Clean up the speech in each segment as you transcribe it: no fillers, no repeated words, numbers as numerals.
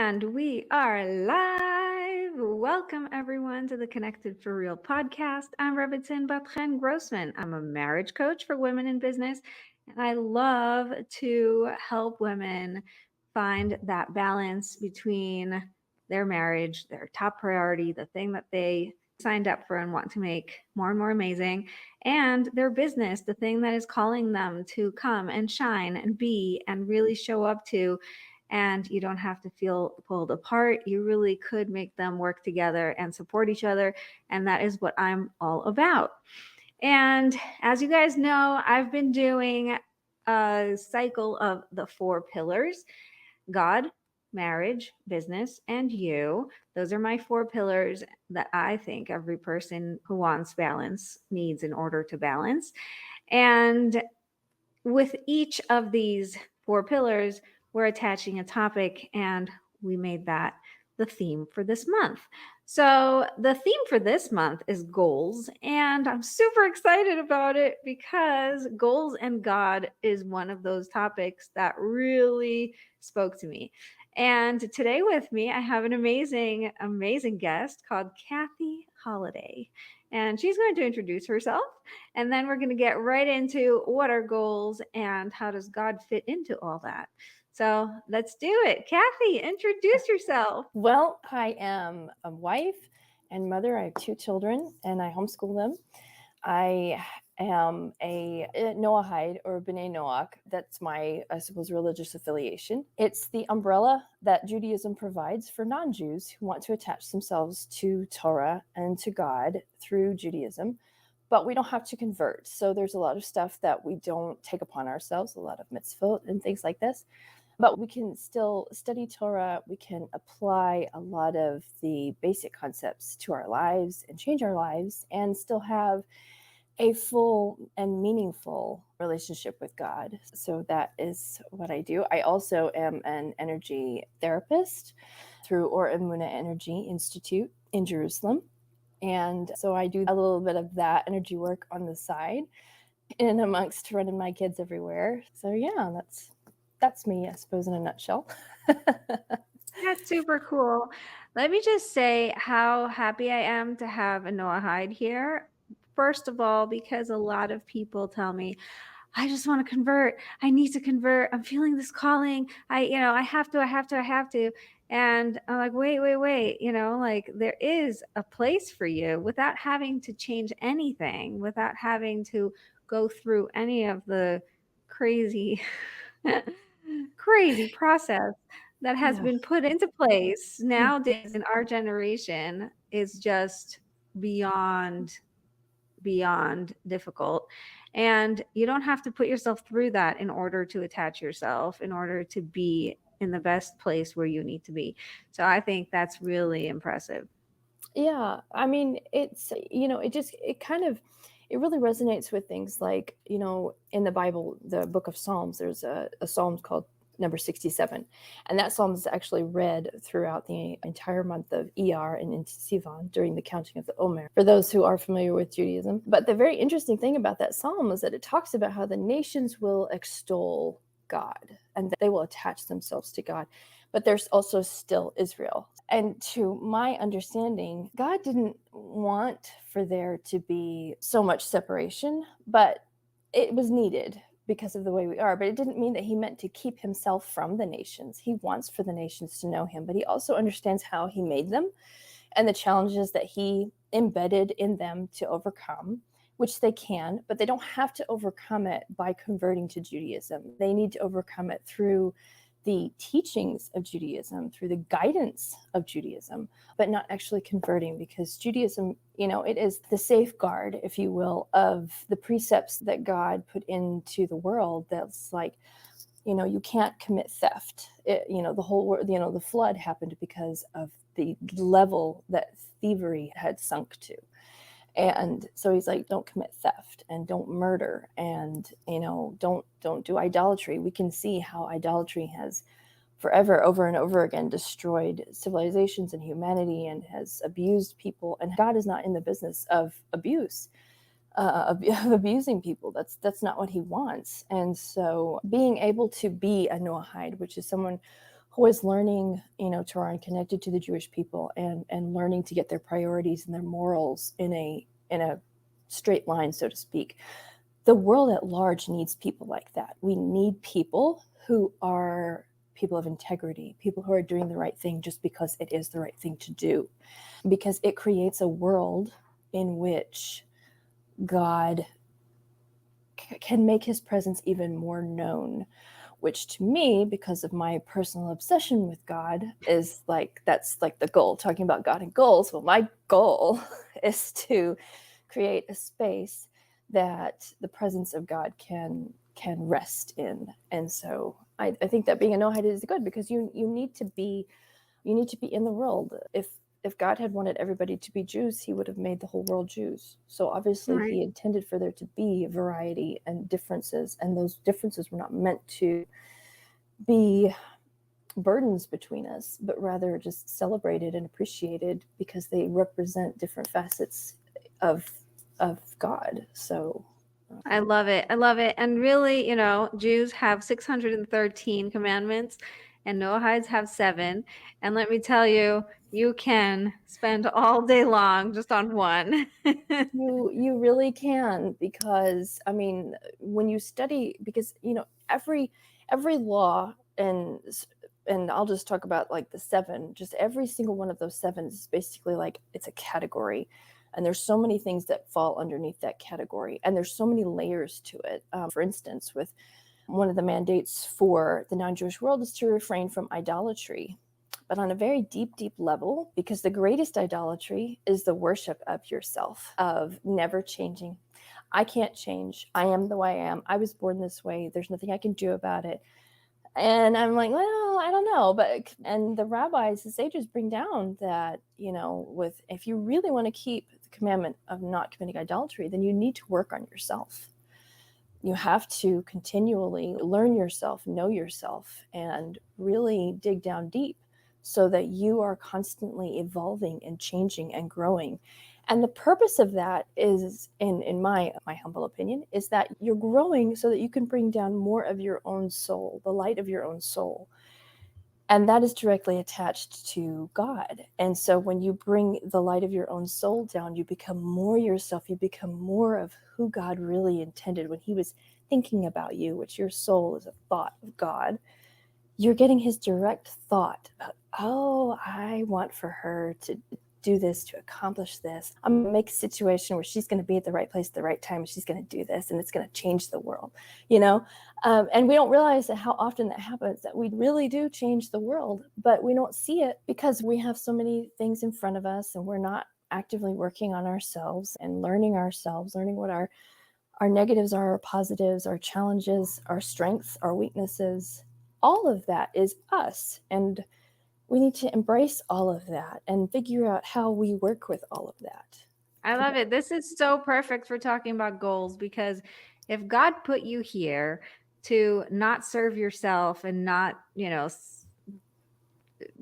And we are live. Welcome, everyone, to the Connected for Real podcast. I'm Rebbetzin Bat-Chen Grossman. I'm a marriage coach for women in business, and I love to help women find that balance between their marriage, their top priority, the thing that they signed up for and want to make more and more amazing, and their business, the thing that is calling them to come and shine and be and really show up to. And you don't have to feel pulled apart. You really could make them work together and support each other. And that is what I'm all about. And as you guys know, I've been doing a cycle of the 4 pillars: God, marriage, business, and you. Those are my 4 pillars that I think every person who wants balance needs in order to balance. And with each of these 4 pillars, we're attaching a topic, and we made that the theme for this month. So the theme for this month is goals, and I'm super excited about it because goals and God is one of those topics that really spoke to me. And today with me, I have an amazing, amazing guest called Katy Holladay. And she's going to introduce herself, and then we're going to get right into what are goals and how does God fit into all that. So let's do it. Katy, introduce yourself. Well, I am a wife and mother. I have 2 children and I homeschool them. I am a Noahide, or B'nai Noach. That's my, I suppose, religious affiliation. It's the umbrella that Judaism provides for non-Jews who want to attach themselves to Torah and to God through Judaism. But we don't have to convert. So there's a lot of stuff that we don't take upon ourselves, a lot of mitzvot and things like this. But we can still study Torah. We can apply a lot of the basic concepts to our lives and change our lives and still have a full and meaningful relationship with God. So that is what I do. I also am an energy therapist through Or Emunah Energy Institute in Jerusalem. And so I do a little bit of that energy work on the side in amongst running my kids everywhere. So yeah, that's me, I suppose, in a nutshell. That's super cool. Let me just say how happy I am to have a Noahide here. First of all, because a lot of people tell me, I just want to convert. I need to convert. I'm feeling this calling. I have to. And I'm like, wait. Like there is a place for you without having to change anything, without having to go through any of the crazy, crazy process that has been put into place nowadays in our generation is just beyond difficult. And you don't have to put yourself through that in order to attach yourself, in order to be in the best place where you need to be. So I think that's really impressive. Yeah, I mean, it's, it really resonates with things like, in the Bible, the book of Psalms, there's a Psalm called number 67. And that Psalm is actually read throughout the entire month of Iyar and into Sivan during the counting of the Omer, for those who are familiar with Judaism. But the very interesting thing about that Psalm is that it talks about how the nations will extol God and that they will attach themselves to God. But there's also still Israel. And to my understanding, God didn't want for there to be so much separation, but it was needed because of the way we are. But it didn't mean that he meant to keep himself from the nations. He wants for the nations to know him, but he also understands how he made them and the challenges that he embedded in them to overcome, which they can, but they don't have to overcome it by converting to Judaism. They need to overcome it through the teachings of Judaism, through the guidance of Judaism, but not actually converting, because Judaism, it is the safeguard, if you will, of the precepts that God put into the world. That's like, you can't commit theft. The whole world, the flood happened because of the level that thievery had sunk to. And so he's like, don't commit theft and don't murder and, don't do idolatry. We can see how idolatry has forever, over and over again, destroyed civilizations and humanity and has abused people. And God is not in the business of abuse, of abusing people. That's not what he wants. And so being able to be a Noahide, which is someone who is learning, Torah and connected to the Jewish people, and learning to get their priorities and their morals in a straight line, so to speak. The world at large needs people like that. We need people who are people of integrity, people who are doing the right thing just because it is the right thing to do, because it creates a world in which God can make his presence even more known, which to me, because of my personal obsession with God, is like, that's like the goal. Talking about God and goals, well, my goal is to create a space that the presence of God can rest in. And so I think that being a Noahide is good, because you need to be in the world. If God had wanted everybody to be Jews, he would have made the whole world Jews. So obviously Right. he intended for there to be variety and differences, and those differences were not meant to be burdens between us, but rather just celebrated and appreciated because they represent different facets of God. So I love it. I love it. And really, Jews have 613 commandments and Noahides have 7. And let me tell you, you can spend all day long just on one. you really can, because I mean, when you study, because every law, and I'll just talk about like the 7, just every single one of those 7 is basically like, it's a category, and there's so many things that fall underneath that category, and there's so many layers to it. For instance, with one of the mandates for the non-Jewish world is to refrain from idolatry, but on a very deep, deep level, because the greatest idolatry is the worship of yourself, of never changing. I can't change. I am the way I am. I was born this way. There's nothing I can do about it. And I'm like, well, I don't know. And the rabbis, the sages bring down that, if you really want to keep the commandment of not committing idolatry, then you need to work on yourself. You have to continually learn yourself, know yourself, and really dig down deep so that you are constantly evolving and changing and growing. And the purpose of that is, in my humble opinion, is that you're growing so that you can bring down more of your own soul, the light of your own soul. And that is directly attached to God. And so when you bring the light of your own soul down, you become more yourself. You become more of who God really intended when he was thinking about you, which your soul is a thought of God. You're getting his direct thought about, oh, I want for her to do this, to accomplish this. I'm going to make a situation where she's going to be at the right place at the right time, and she's going to do this, and it's going to change the world, and we don't realize how often that happens, that we really do change the world, but we don't see it because we have so many things in front of us, and we're not actively working on ourselves and learning what our negatives are, our positives, our challenges, our strengths, our weaknesses. All of that is us, and we need to embrace all of that and figure out how we work with all of that. I love it. This is so perfect for talking about goals, because if God put you here to not serve yourself and not,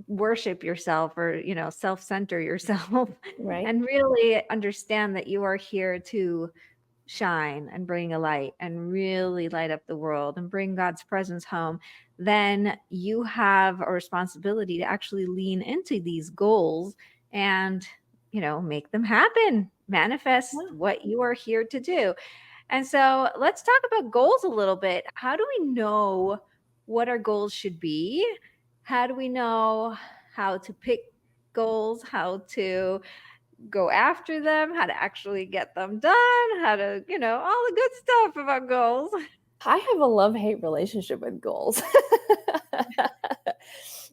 worship yourself or, self-center yourself, Right. and really understand that you are here to shine and bring a light and really light up the world and bring God's presence home, then you have a responsibility to actually lean into these goals and, make them happen, manifest what you are here to do. And so let's talk about goals a little bit. How do we know what our goals should be? How do we know how to pick goals, how to go after them, how to actually get them done, how to, all the good stuff about goals? I have a love-hate relationship with goals.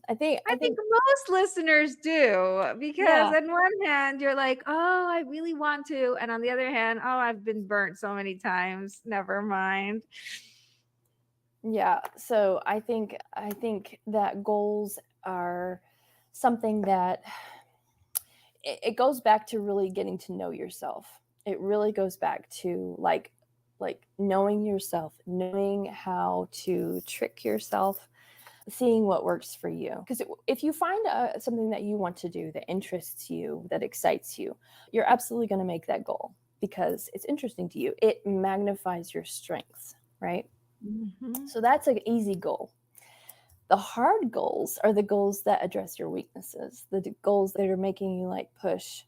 I think Most listeners do, because yeah. on one hand, you're like, oh, I really want to. And on the other hand, oh, I've been burnt so many times. Never mind. Yeah. So I think that goals are something that it goes back to really getting to know yourself. It really goes back to like knowing yourself, knowing how to trick yourself, seeing what works for you. Because if you find something that you want to do that interests you, that excites you, you're absolutely going to make that goal because it's interesting to you. It magnifies your strengths, right? Mm-hmm. So that's an easy goal. The hard goals are the goals that address your weaknesses, the goals that are making you like push,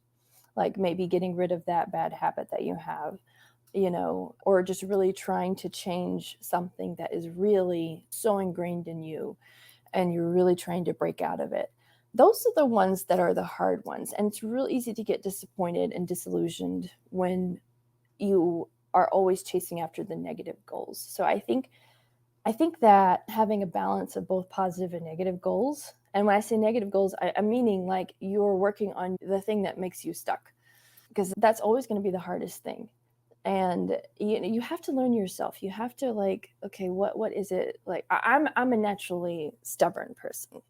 like maybe getting rid of that bad habit that you have, or just really trying to change something that is really so ingrained in you and you're really trying to break out of it. Those are the ones that are the hard ones. And it's real easy to get disappointed and disillusioned when you are always chasing after the negative goals. So I think that having a balance of both positive and negative goals, and when I say negative goals, I'm meaning like you're working on the thing that makes you stuck, because that's always going to be the hardest thing. And you have to learn yourself. You have to like, okay, what is it? Like I'm a naturally stubborn person.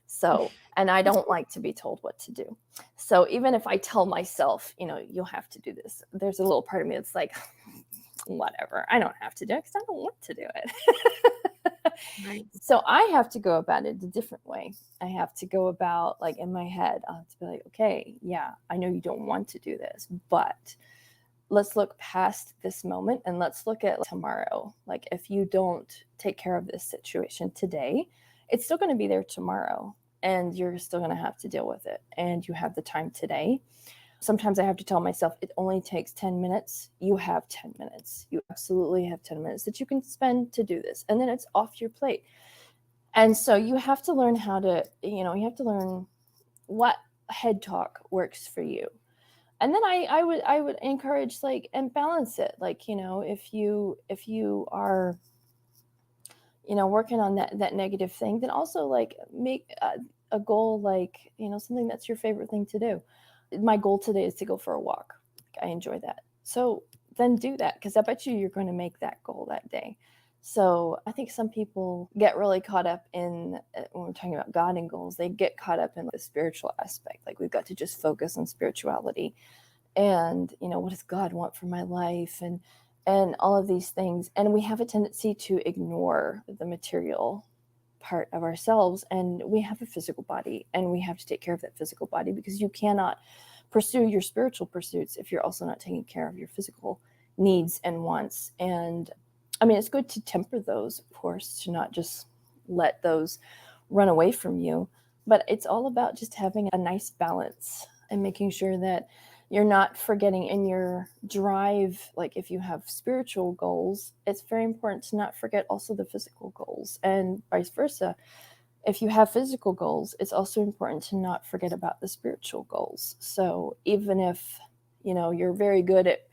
So, and I don't like to be told what to do. So even if I tell myself, you'll have to do this, there's a little part of me that's like, whatever, I don't have to do it because I don't want to do it. Right. So I have to go about it a different way. I have to go about, like, in my head, I'll have to be like, okay, yeah, I know you don't want to do this, but let's look past this moment and let's look at tomorrow. Like, if you don't take care of this situation today, it's still going to be there tomorrow and you're still going to have to deal with it. And you have the time today. Sometimes I have to tell myself it only takes 10 minutes. You have 10 minutes. You absolutely have 10 minutes that you can spend to do this. And then it's off your plate. And so you have to learn how to, you have to learn what head talk works for you. And then I would encourage, like, and balance it. Like, if you are, working on that negative thing, then also like make a goal, like, something that's your favorite thing to do. My goal today is to go for a walk. I enjoy that. So then do that, because I bet you're going to make that goal that day. So I think some people get really caught up in, when we're talking about God and goals, they get caught up in the spiritual aspect. Like, we've got to just focus on spirituality and, what does God want for my life, and all of these things. And we have a tendency to ignore the material part of ourselves, and we have a physical body and we have to take care of that physical body, because you cannot pursue your spiritual pursuits if you're also not taking care of your physical needs and wants. And I mean, it's good to temper those, of course, to not just let those run away from you, but it's all about just having a nice balance and making sure that you're not forgetting in your drive. Like, if you have spiritual goals, it's very important to not forget also the physical goals, and vice versa. If you have physical goals, it's also important to not forget about the spiritual goals. So even if, you're very good at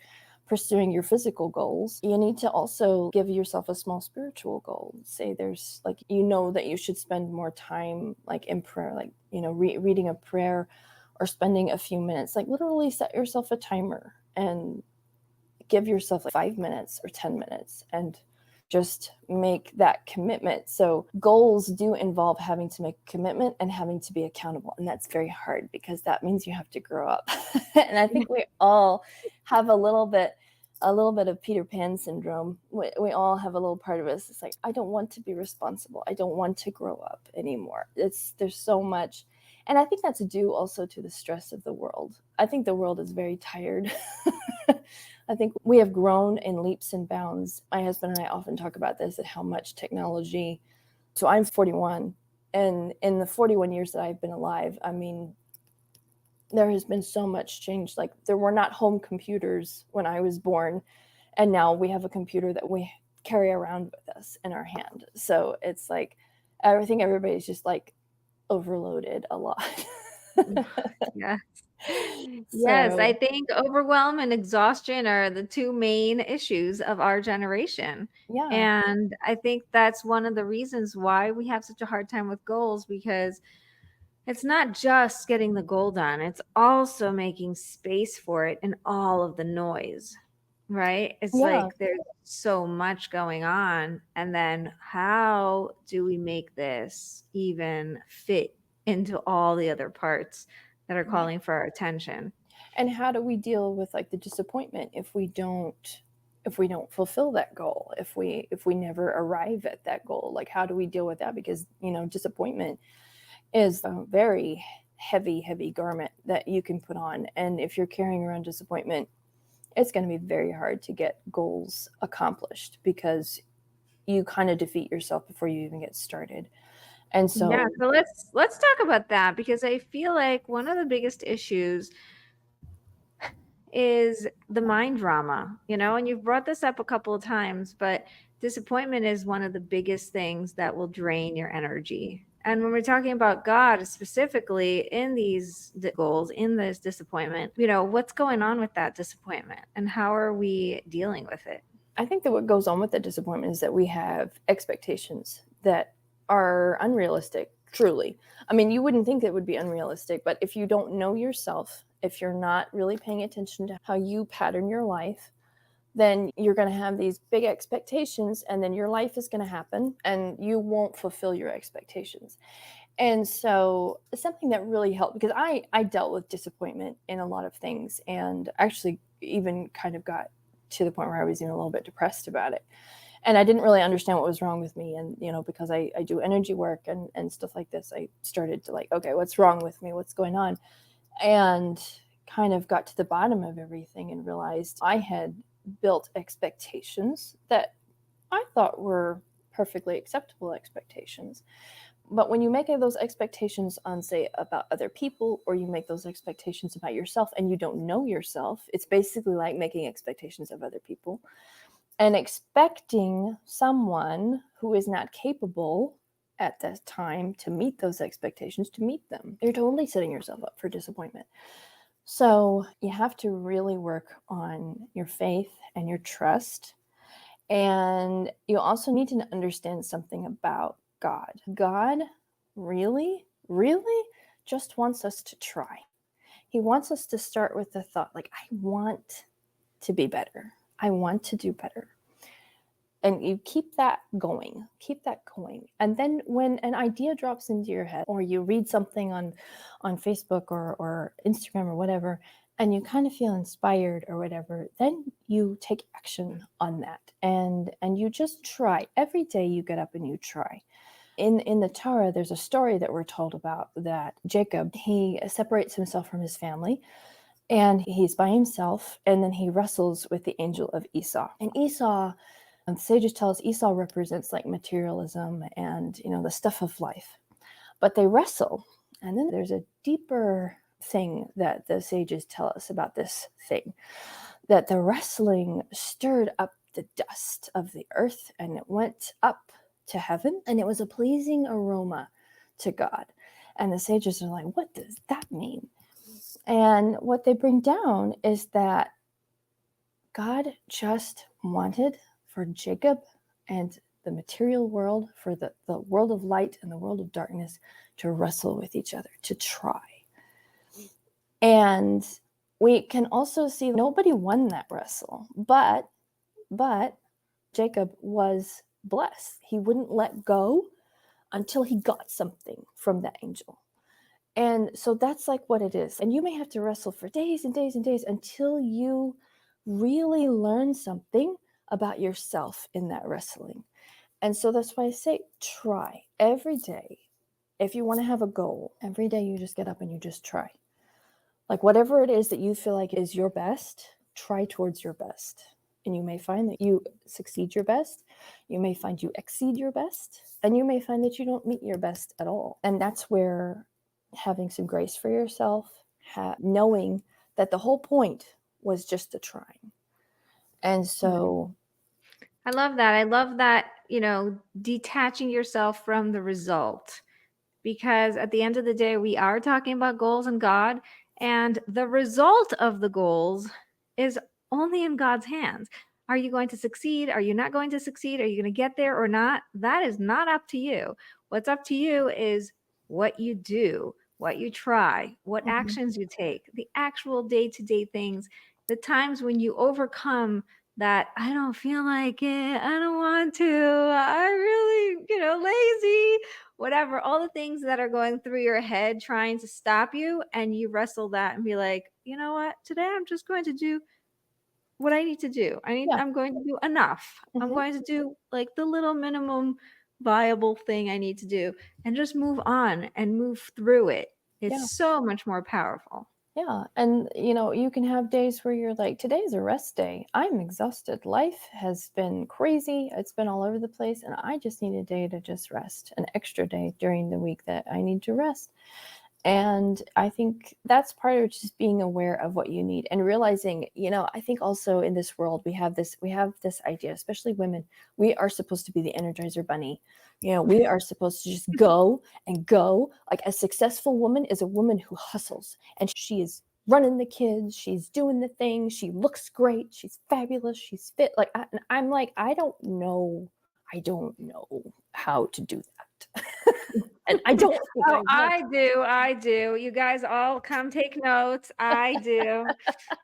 pursuing your physical goals, you need to also give yourself a small spiritual goal. Say there's, like, that you should spend more time, like, in prayer, like, reading a prayer or spending a few minutes. Like, literally set yourself a timer and give yourself like 5 minutes or 10 minutes and just make that commitment. So goals do involve having to make a commitment and having to be accountable. And that's very hard, because that means you have to grow up. And I think we all have a little bit of Peter Pan syndrome. We all have a little part of us. It's like, I don't want to be responsible. I don't want to grow up anymore. There's so much. And I think that's due also to the stress of the world. I think the world is very tired. I think we have grown in leaps and bounds. My husband and I often talk about this, at how much technology. So I'm 41, and in the 41 years that I've been alive, I mean, there has been so much change. Like, there were not home computers when I was born, and now we have a computer that we carry around with us in our hand. So it's like, I think everybody's just like overloaded a lot. Yes. Yes, I So think overwhelm and exhaustion are the two main issues of our generation. yeah, And I think that's one of the reasons why we have such a hard time with goals, because it's not just getting the goal done, it's also making space for it in all of the noise, right? It's yeah, like there's so much going on. And then how do we make this even fit into all the other parts that are right. calling for our attention? And how do we deal with, like, the disappointment if we don't fulfill that goal, if we never arrive at that goal? Like, how do we deal with that? Because, disappointment is a very heavy garment that you can put on. And if you're carrying around disappointment, it's going to be very hard to get goals accomplished, because you kind of defeat yourself before you even get started. And Yeah, so so let's talk about that, because I feel like one of the biggest issues is the mind drama, and you've brought this up a couple of times, but disappointment is one of the biggest things that will drain your energy. And when we're talking about God specifically in these goals, in this disappointment, what's going on with that disappointment and how are we dealing with it? I think that what goes on with the disappointment is that we have expectations that are unrealistic, truly. I mean, you wouldn't think it would be unrealistic, but if you don't know yourself, if you're not really paying attention to how you pattern your life, then you're going to have these big expectations, and then your life is going to happen and you won't fulfill your expectations. And so something that really helped, because I dealt with disappointment in a lot of things, and actually even kind of got to the point where I was even a little bit depressed about it. And I didn't really understand what was wrong with me. And, because I do energy work and stuff like this, I started to okay, what's wrong with me? What's going on? And kind of got to the bottom of everything and realized I had built expectations that I thought were perfectly acceptable expectations. But when you make those expectations on, say, about other people, or you make those expectations about yourself and you don't know yourself, it's basically like making expectations of other people and expecting someone who is not capable at that time to meet those expectations to meet them. You're totally setting yourself up for disappointment. So you have to really work on your faith and your trust. And you also need to understand something about God. God really, really just wants us to try. He wants us to start with the thought, I want to be better. I want to do better. And you keep that going. And then when an idea drops into your head, or you read something on Facebook or Instagram or whatever, and you kind of feel inspired or whatever, then you take action on that. And you just try. Every day you get up and you try. In the Torah, there's a story that we're told about that Jacob, he separates himself from his family, and he's by himself, and then he wrestles with the angel of Esau. And Esau, the sages tell us, Esau represents materialism and, the stuff of life. But they wrestle. And then there's a deeper thing that the sages tell us about this thing, that the wrestling stirred up the dust of the earth, and it went up to heaven, and it was a pleasing aroma to God. And the sages are like, what does that mean? And what they bring down is that God just wanted for Jacob and the material world, for the world of light and the world of darkness, to wrestle with each other, to try. And we can also see nobody won that wrestle, but Jacob was blessed. He wouldn't let go until he got something from that angel. And so that's what it is. And you may have to wrestle for days and days and days until you really learn something about yourself in that wrestling. And so that's why I say try every day. If you want to have a goal, every day you just get up and you just try. Whatever it is that you feel like is your best, try towards your best. And you may find that you succeed your best. You may find you exceed your best. And you may find that you don't meet your best at all. And that's where having some grace for yourself, knowing that the whole point was just to try. And so I love that. I love that, detaching yourself from the result, because at the end of the day, we are talking about goals and God, and the result of the goals is only in God's hands. Are you going to succeed? Are you not going to succeed? Are you going to get there or not? That is not up to you. What's up to you is what you do, what you try, what actions you take, the actual day-to-day things, the times when you overcome that I don't feel like it, I don't want to, I really, lazy, whatever, all the things that are going through your head trying to stop you, and you wrestle that and be like, you know what, today I'm just going to do what I need to do. I'm going to do enough. I'm going to do the little minimum viable thing I need to do, and just move on and move through it. It's so much more powerful. Yeah. And, you can have days where you're like, today is a rest day. I'm exhausted. Life has been crazy. It's been all over the place. And I just need a day to just rest, an extra day during the week that I need to rest. And I think that's part of just being aware of what you need and realizing, I think also in this world, we have this idea, especially women, we are supposed to be the Energizer Bunny. We are supposed to just go and go. Like a successful woman is a woman who hustles and she is running the kids. She's doing the thing. She looks great. She's fabulous. She's fit. Like, I'm like, I don't know how to do that. And I don't think Oh, I I do. You guys all come take notes. I do.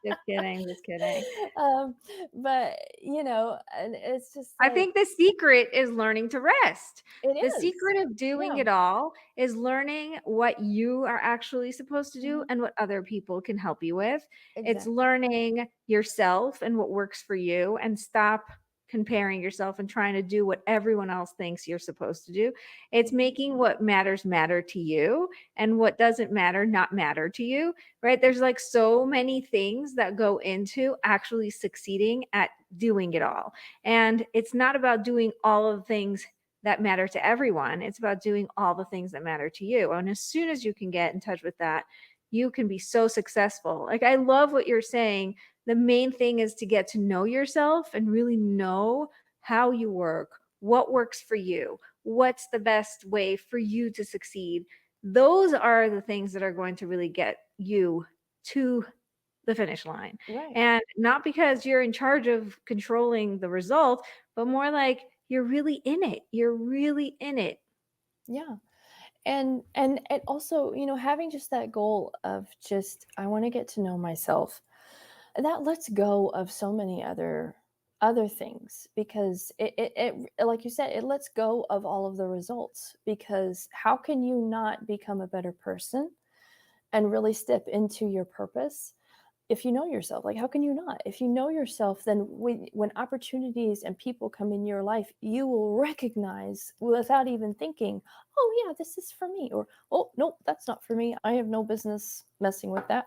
Just kidding, just kidding. um, but and it's just I like think the secret is learning to rest. it The is. secret of doing Yeah, it all is learning what you are actually supposed to do mhm, and what other people can help you with. It's exactly. learning yourself and what works for you, and stop comparing yourself and trying to do what everyone else thinks you're supposed to do. It's Mhm. making what matters matter to you and what doesn't matter not matter to you, right? There's like so many things that go into actually succeeding at doing it all. And it's not about doing all of the things that matter to everyone. It's about doing all the things that matter to you. And as soon as you can get in touch with that, you can be so successful. Like, I love what you're saying. The main thing is to get to know yourself and really know how you work, what works for you, what's the best way for you to succeed. Those are the things that are going to really get you to the finish line. Right. And not because you're in charge of controlling the result, but more like you're really in it. You're really in it. Yeah. And also, having just that goal of just I want to get to know myself. That lets go of so many other things because it like you said, it lets go of all of the results because how can you not become a better person and really step into your purpose if you know yourself? Like, how can you not? If you know yourself, then when opportunities and people come in your life, you will recognize without even thinking, oh yeah, this is for me, or oh no, that's not for me, I have no business messing with that,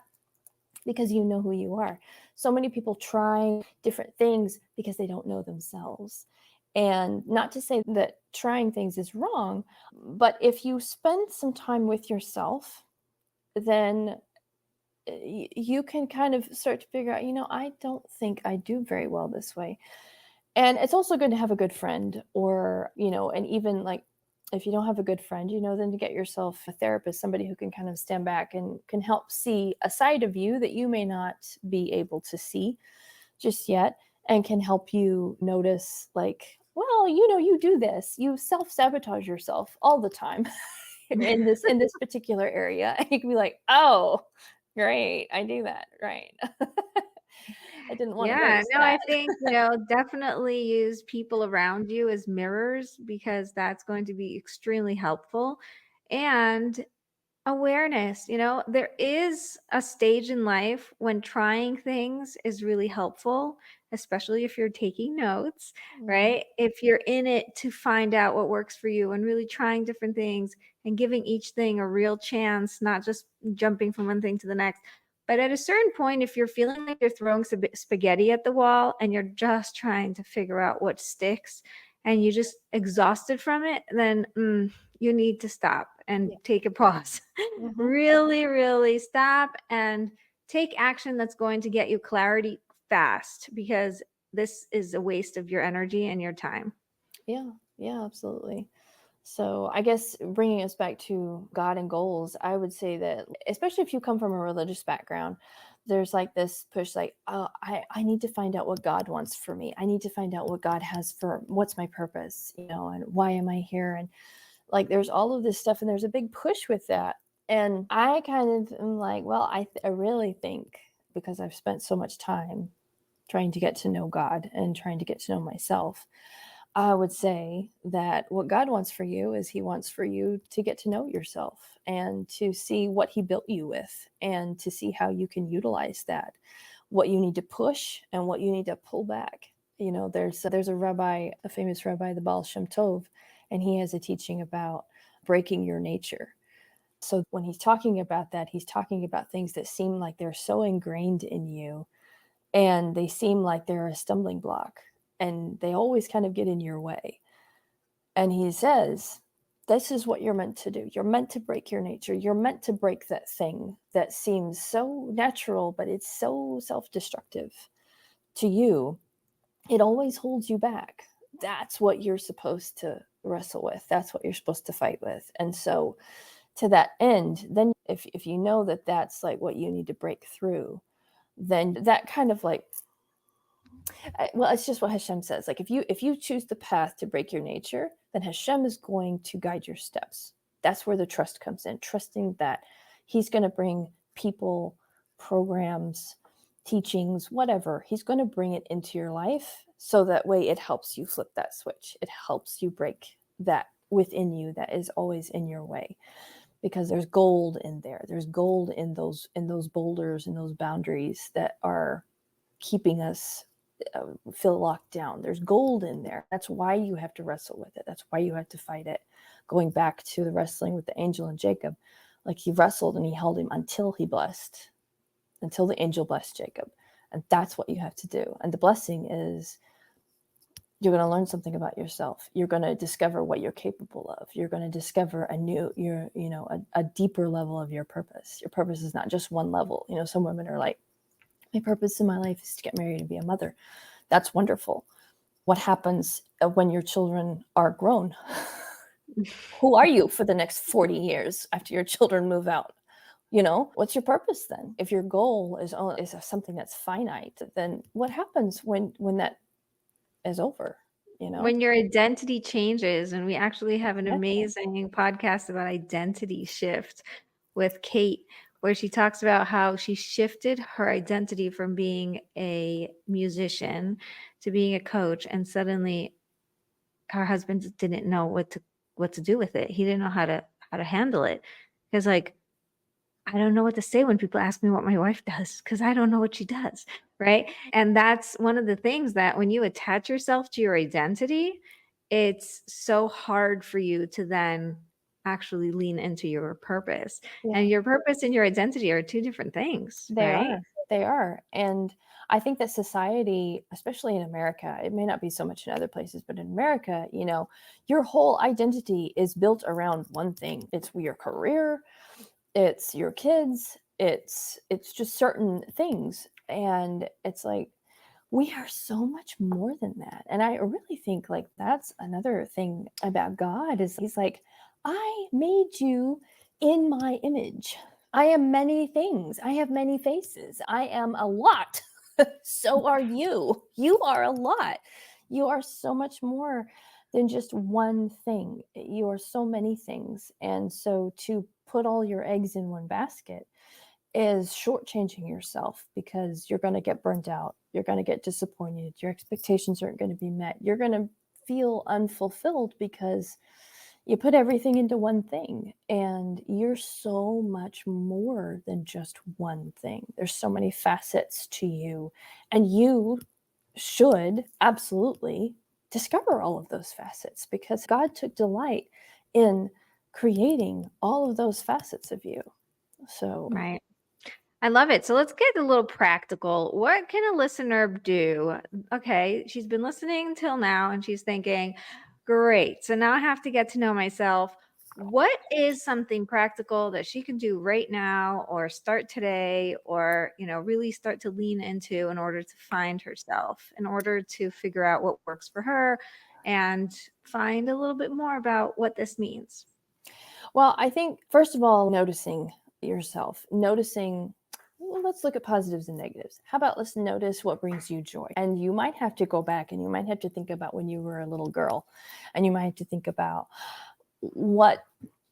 because you know who you are. So many people try different things because they don't know themselves. And not to say that trying things is wrong, but if you spend some time with yourself, then you can kind of start to figure out, I don't think I do very well this way. And it's also good to have a good friend, or, and even like if you don't have a good friend, then to get yourself a therapist, somebody who can kind of stand back and can help see a side of you that you may not be able to see just yet, and can help you notice, like, well, you do this, you self-sabotage yourself all the time in this particular area. And you can be like, oh, great, I do that, right. I didn't want to Yeah, notice no, that. I think, definitely use people around you as mirrors, because that's going to be extremely helpful. And awareness, there is a stage in life when trying things is really helpful, especially if you're taking notes, Mm, right? If you're in it to find out what works for you and really trying different things and giving each thing a real chance, not just jumping from one thing to the next. But at a certain point, if you're feeling like you're throwing spaghetti at the wall and you're just trying to figure out what sticks and you're just exhausted from it, then you need to stop and yeah. take a pause. Mhm. Really, really stop and take action that's going to get you clarity fast, because this is a waste of your energy and your time. Yeah, yeah, absolutely. So I guess bringing us back to God and goals, I would say that especially if you come from a religious background, there's like this push, like, oh, I need to find out what God wants for me. I need to find out what God has for what's my purpose, and why am I here? And like there's all of this stuff, and there's a big push with that. And I kind of am like, well, I really think, because I've spent so much time trying to get to know God and trying to get to know myself, I would say that what God wants for you is He wants for you to get to know yourself and to see what He built you with, and to see how you can utilize that, what you need to push and what you need to pull back. There's a rabbi, a famous rabbi, the Baal Shem Tov, and he has a teaching about breaking your nature. So when he's talking about that, he's talking about things that seem like they're so ingrained in you, and they seem like they're a stumbling block, and they always kind of get in your way. And he says, this is what you're meant to do. You're meant to break your nature. You're meant to break that thing that seems so natural, but it's so self-destructive to you. It always holds you back. That's what you're supposed to wrestle with. That's what you're supposed to fight with. And so to that end, then if you know that that's like what you need to break through, then that kind of like, well, it's just what Hashem says. Like if you choose the path to break your nature, then Hashem is going to guide your steps. That's where the trust comes in, trusting that he's going to bring people, programs, teachings, whatever. He's going to bring it into your life, so that way it helps you flip that switch. It helps you break that within you that is always in your way, because there's gold in there. There's gold in those boulders and those boundaries that are keeping us feel locked down. There's gold in there. That's why you have to wrestle with it. That's why you have to fight it. Going back to the wrestling with the angel and Jacob, like he wrestled and he held him until the angel blessed Jacob. And that's what you have to do. And the blessing is you're going to learn something about yourself. You're going to discover what you're capable of. You're going to discover a deeper level of your purpose. Your purpose is not just one level. Some women are like, my purpose in my life is to get married and be a mother. That's wonderful. What happens when your children are grown? Who are you for the next 40 years after your children move out? What's your purpose then? If your goal is something that's finite, then what happens when that is over? When your identity changes, and we actually have an Exactly. amazing podcast about identity shift with Kate, where she talks about how she shifted her identity from being a musician to being a coach, and suddenly her husband didn't know what to do with it. He didn't know how to handle it, because like, I don't know what to say when people ask me what my wife does, because I don't know what she does, right? And that's one of the things that when you attach yourself to your identity, it's so hard for you to then actually lean into your purpose. Yeah. And your purpose and your identity are two different things, right? They are. And I think that society, especially in America, it may not be so much in other places, but in America, your whole identity is built around one thing. It's your career, it's your kids, it's just certain things. And it's like, we are so much more than that. And I really think like that's another thing about God, is he's like, I made you in my image. I am many things. I have many faces. I am a lot. So are you. You are a lot. You are so much more than just one thing. You are so many things. And so to put all your eggs in one basket is shortchanging yourself, because you're going to get burnt out. You're going to get disappointed. Your expectations aren't going to be met. You're going to feel unfulfilled because you put everything into one thing, and you're so much more than just one thing. There's so many facets to you, and you should absolutely discover all of those facets, because God took delight in creating all of those facets of you. So, Right. I love it. So let's get a little practical. What can a listener do? Okay, she's been listening till now and she's thinking, great. So now I have to get to know myself. What is something practical that she can do right now, or start today, or, really start to lean into in order to find herself, in order to figure out what works for her and find a little bit more about what this means? well, I think, first of all, noticing yourself, let's look at positives and negatives. How about let's notice what brings you joy? And you might have to go back and you might have to think about when you were a little girl, and you might have to think about what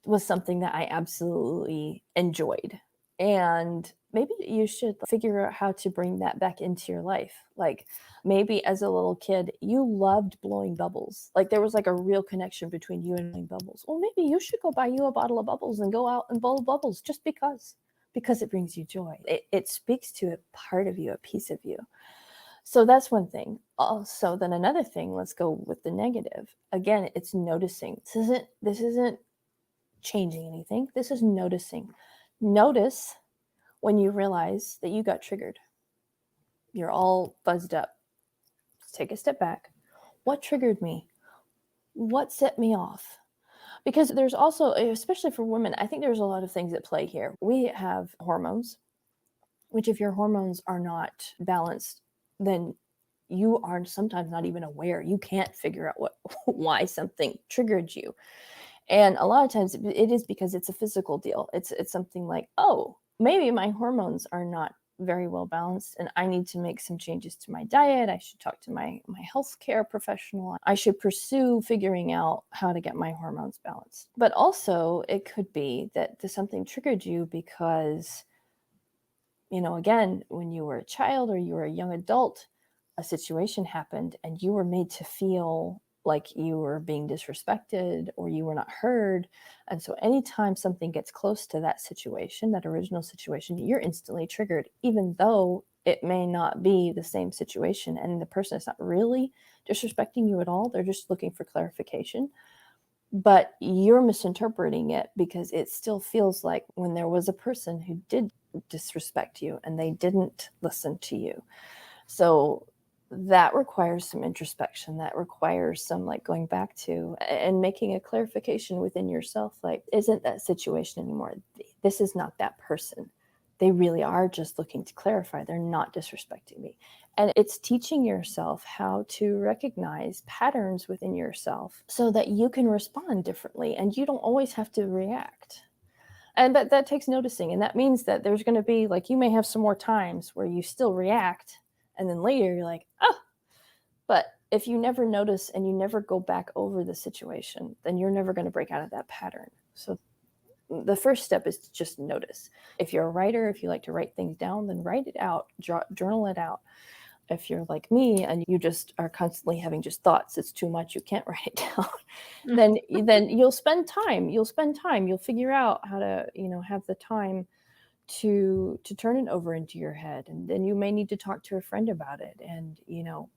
was something that I absolutely enjoyed. And maybe you should figure out how to bring that back into your life. Like maybe as a little kid, you loved blowing bubbles. Like there was like a real connection between you and blowing bubbles. Well, maybe you should go buy you a bottle of bubbles and go out and blow bubbles just because it brings you joy. It speaks to a part of you, a piece of you. So that's one thing. Also, then another thing, let's go with the negative. Again, it's noticing. This isn't changing anything. This is noticing. Notice when you realize that you got triggered. You're all buzzed up. Just take a step back. What triggered me? What set me off? Because there's also, especially for women, I think there's a lot of things at play here. We have hormones, which if your hormones are not balanced, then you are sometimes not even aware. You can't figure out why something triggered you. And a lot of times it is because it's a physical deal. It's something like, oh, maybe my hormones are not very well balanced and I need to make some changes to my diet. I should talk to my healthcare professional. I should pursue figuring out how to get my hormones balanced. But also it could be that something triggered you because, again, when you were a child or you were a young adult, a situation happened and you were made to feel like you were being disrespected or you were not heard. And so anytime something gets close to that situation, that original situation, you're instantly triggered, even though it may not be the same situation and the person is not really disrespecting you at all. They're just looking for clarification. But you're misinterpreting it because it still feels like when there was a person who did disrespect you and they didn't listen to you. So that requires some introspection. That requires some going back to and making a clarification within yourself. Isn't that situation anymore? This is not that person. They really are just looking to clarify. They're not disrespecting me. And it's teaching yourself how to recognize patterns within yourself so that you can respond differently and you don't always have to react. And that takes noticing. And that means that there's going to be you may have some more times where you still react. And then later you're like, oh, but if you never notice and you never go back over the situation, then you're never going to break out of that pattern. So the first step is to just notice. If you're a writer, if you like to write things down, then write it out, journal it out. If you're like me and you just are constantly having just thoughts, it's too much, you can't write it down, then you'll spend time. You'll figure out how to, have the time to turn it over into your head. And then you may need to talk to a friend about it. And,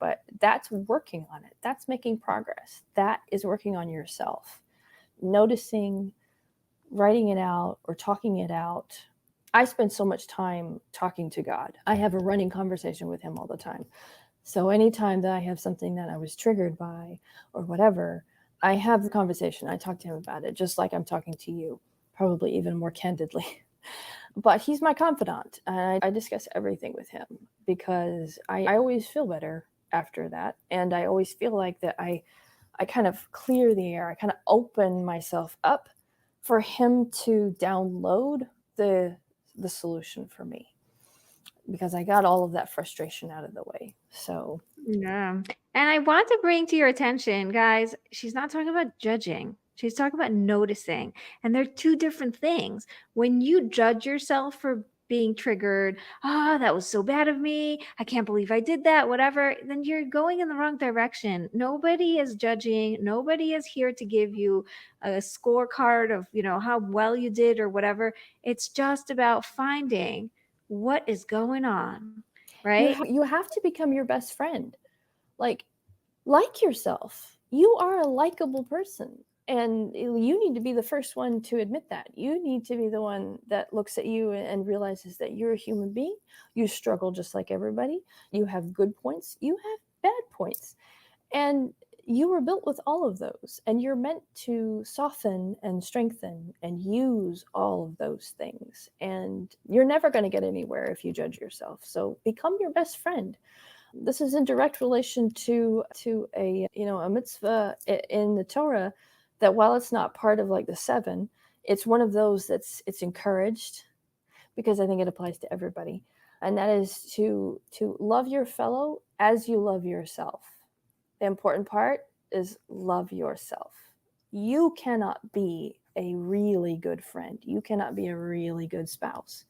but that's working on it. That's making progress. That is working on yourself. Noticing, writing it out or talking it out. I spend so much time talking to God. I have a running conversation with him all the time. So anytime that I have something that I was triggered by or whatever, I have the conversation. I talk to him about it, just like I'm talking to you, probably even more candidly. But he's my confidant. And I discuss everything with him because I always feel better after that. And I always feel like that I kind of clear the air. I kind of open myself up for him to download the solution for me because I got all of that frustration out of the way. So yeah. And I want to bring to your attention, guys, she's not talking about judging. She's talking about noticing. And they're two different things. When you judge yourself for being triggered, that was so bad of me, I can't believe I did that, whatever, then you're going in the wrong direction. Nobody is judging. Nobody is here to give you a scorecard of, how well you did or whatever. It's just about finding what is going on, right? you have to become your best friend. Like yourself. You are a likable person. And you need to be the first one to admit that. You need to be the one that looks at you and realizes that you're a human being. You struggle just like everybody. You have good points. You have bad points. And you were built with all of those. And you're meant to soften and strengthen and use all of those things. And you're never going to get anywhere if you judge yourself. So become your best friend. This is in direct relation to a mitzvah in the Torah that while it's not part of the 7, it's one of those it's encouraged because I think it applies to everybody. And that is to love your fellow as you love yourself. The important part is love yourself. You cannot be a really good friend. You cannot be a really good spouse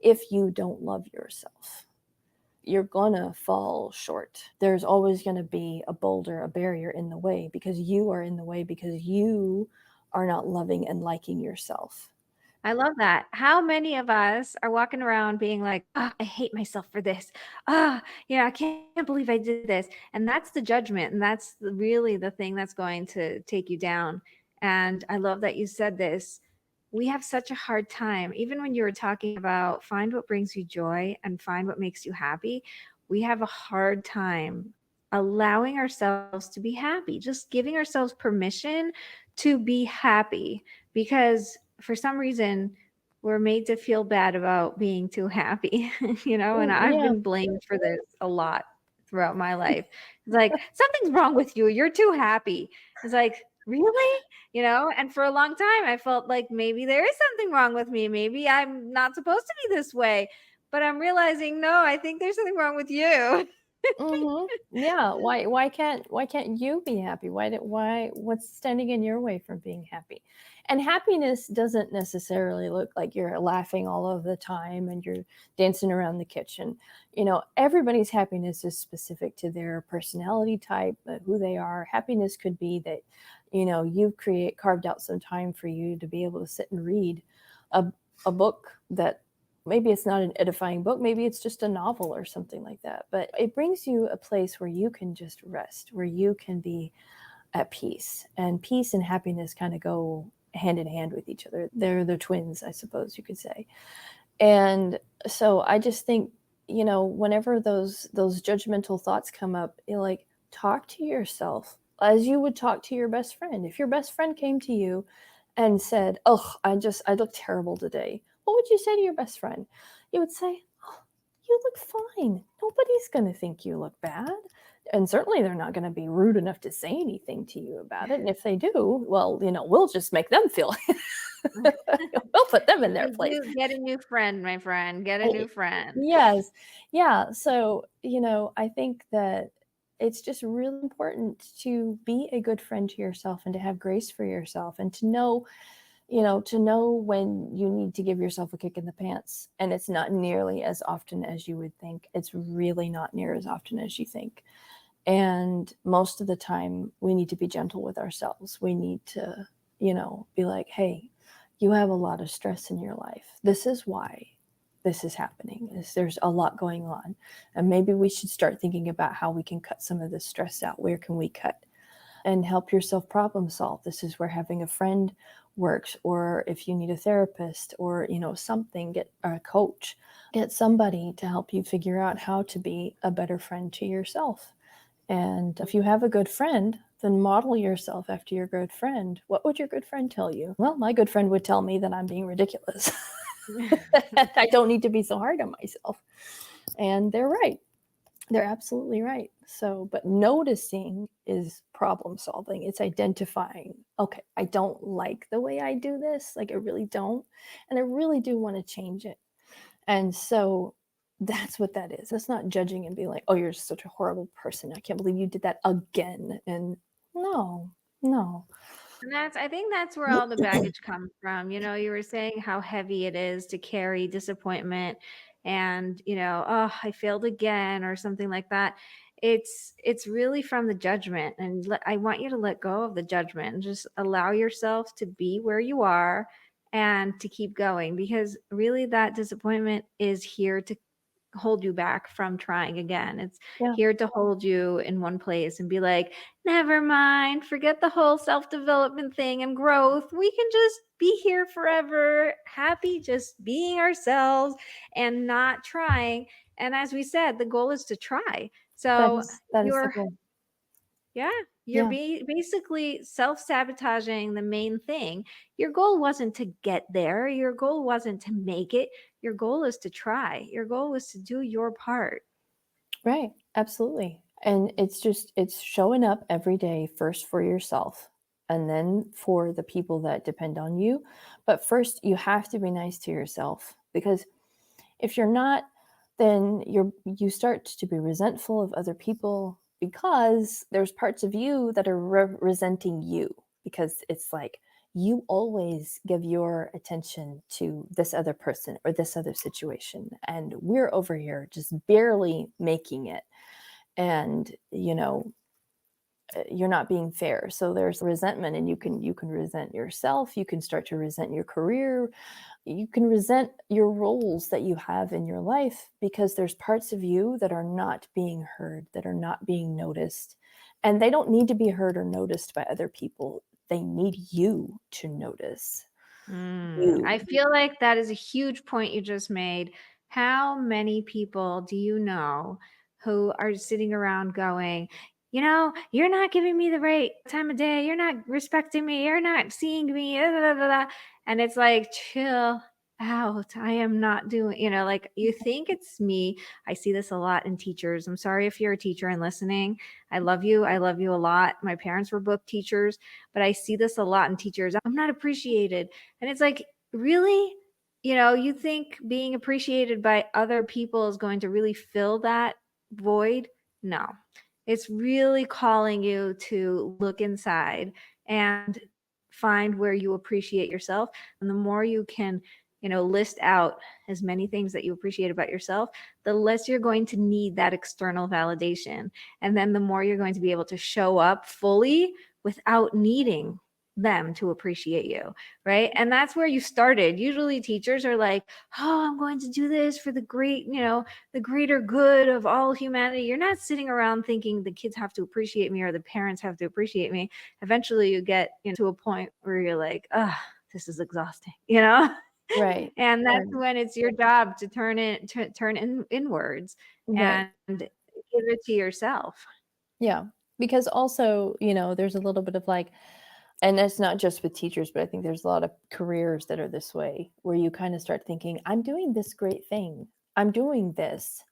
if you don't love yourself. You're gonna fall short. There's always gonna be a boulder, a barrier in the way because you are in the way because you are not loving and liking yourself. I love that. How many of us are walking around being like, I hate myself for this. I can't believe I did this. And that's the judgment. And that's really the thing that's going to take you down. And I love that you said this. we have such a hard time, even when you were talking about find what brings you joy and find what makes you happy, we have a hard time allowing ourselves to be happy, just giving ourselves permission to be happy, because for some reason we're made to feel bad about being too happy, and I've Yeah. been blamed for this a lot throughout my life. It's like, something's wrong with you. You're too happy. It's like, really? And for a long time, I felt like maybe there is something wrong with me. Maybe I'm not supposed to be this way. But I'm realizing, no, I think there's something wrong with you. Yeah. Why can't you be happy? What's standing in your way from being happy? And happiness doesn't necessarily look like you're laughing all of the time and you're dancing around the kitchen. Everybody's happiness is specific to their personality type, who they are. Happiness could be that, you've carved out some time for you to be able to sit and read a, a book that maybe it's not an edifying book, maybe it's just a novel or something like that, but it brings you a place where you can just rest, where you can be at peace. And peace and happiness kind of go hand in hand with each other. They're the twins, I suppose you could say. And so I just think, whenever those judgmental thoughts come up, like, talk to yourself as you would talk to your best friend. If your best friend came to you and said, "Oh, I look terrible today," what would you say to your best friend? You would say, "Oh, you look fine. Nobody's going to think you look bad." And certainly they're not going to be rude enough to say anything to you about it. And if they do, well, we'll just make them feel, we'll put them in their place. Get a new friend, my friend. Get a new friend. Yes. Yeah. So, I think that it's just really important to be a good friend to yourself and to have grace for yourself and to know when you need to give yourself a kick in the pants. And it's not nearly as often as you would think. It's really not near as often as you think. And most of the time, we need to be gentle with ourselves. We need to, be like, hey, you have a lot of stress in your life. This is why this is happening. There's a lot going on. And maybe we should start thinking about how we can cut some of this stress out. Where can we cut? And help yourself problem solve. This is where having a friend works, or if you need a therapist or something, get a coach, get somebody to help you figure out how to be a better friend to yourself. And if you have a good friend, then model yourself after your good friend. What would your good friend tell you? Well, my good friend would tell me that I'm being ridiculous. I don't need to be so hard on myself. And they're right. They're absolutely right. So, but noticing is problem solving. It's identifying, okay, I don't like the way I do this. Like, I really don't. And I really do want to change it. And so that's what that is. That's not judging and being like, oh, you're just such a horrible person. I can't believe you did that again. And no. And I think that's where all the baggage comes from. You were saying how heavy it is to carry disappointment and, oh, I failed again or something like that. It's really from the judgment. And I want you to let go of the judgment and just allow yourself to be where you are and to keep going, because really that disappointment is here to hold you back from trying again. It's here to hold you in one place and be like, never mind, forget the whole self-development thing and growth. We can just be here forever, happy just being ourselves and not trying. And as we said, the goal is to try. So that is the you're goal. you're basically self-sabotaging the main thing. Your goal wasn't to get there. Your goal wasn't to make it. Your goal is to try. Your goal was to do your part. Right. Absolutely. And it's showing up every day, first for yourself and then for the people that depend on you. But first, you have to be nice to yourself, because if you're not, then you start to be resentful of other people, because there's parts of you that are resenting you, because it's like you always give your attention to this other person or this other situation, and we're over here just barely making it. And you're not being fair. So there's resentment, and you can resent yourself. You can start to resent your career. You can resent your roles that you have in your life, because there's parts of you that are not being heard, that are not being noticed. And they don't need to be heard or noticed by other people. They need you to notice. I feel like that is a huge point you just made. How many people do you know who are sitting around going, you're not giving me the right time of day. You're not respecting me. You're not seeing me. And it's like, chill out. I am not doing, like you think it's me. I see this a lot in teachers. I'm sorry if you're a teacher and listening. I love you. I love you a lot. My parents were both teachers, but I see this a lot in teachers. I'm not appreciated. And it's like, really? You think being appreciated by other people is going to really fill that void? No. It's really calling you to look inside and find where you appreciate yourself. And the more you can, list out as many things that you appreciate about yourself, the less you're going to need that external validation. And then the more you're going to be able to show up fully without needing them to appreciate you, right? And that's where you started. Usually teachers are like, oh, I'm going to do this for the greater good of all humanity. You're not sitting around thinking the kids have to appreciate me or the parents have to appreciate me. Eventually you get to a point where you're like, oh, this is exhausting, Right. And that's when it's your job to turn inwards Right. and give it to yourself. Yeah. Because also, there's a little bit of like, and that's not just with teachers, but I think there's a lot of careers that are this way, where you kind of start thinking, I'm doing this great thing. I'm doing this.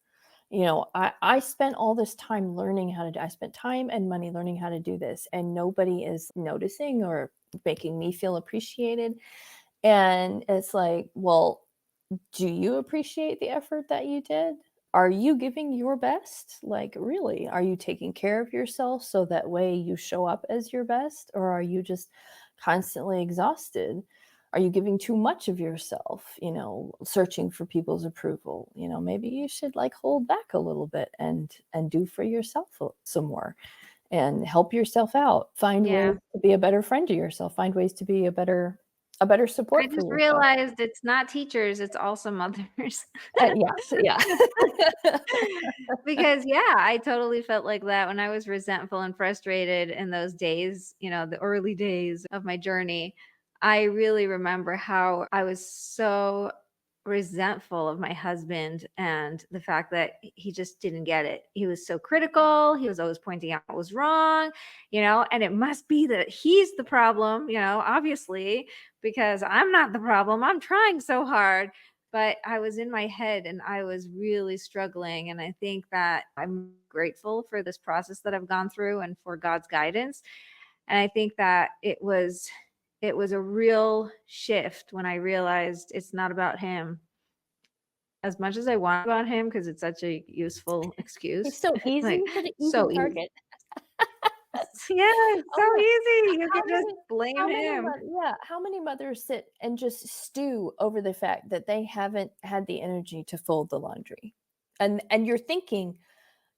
I spent all this time learning how to do, I spent time and money learning how to do this, and nobody is noticing or making me feel appreciated. And it's like, well, do you appreciate the effort that you did? Are you giving your best? Like, really, are you taking care of yourself so that way you show up as your best? Or are you just constantly exhausted? Are you giving too much of yourself, searching for people's approval? Maybe you should like hold back a little bit and do for yourself some more and help yourself out. Find ways to be a better friend to yourself. Find ways to be a better support I for just yourself. realized it's not teachers, it's also mothers. Yeah. Because I totally felt like that when I was resentful and frustrated in those days, the early days of my journey. I really remember how I was so resentful of my husband and the fact that he just didn't get it. He was so critical. He was always pointing out what was wrong, and it must be that he's the problem, obviously, because I'm not the problem. I'm trying so hard. But I was in my head and I was really struggling. And I think that I'm grateful for this process that I've gone through and for God's guidance. And I think that it was a real shift when I realized it's not about him. As much as I want about him, because it's such a useful excuse. He's so easy. Like, Such an so easy target. Yeah, it's so easy. You can just blame him. How many mothers sit and just stew over the fact that they haven't had the energy to fold the laundry? And you're thinking,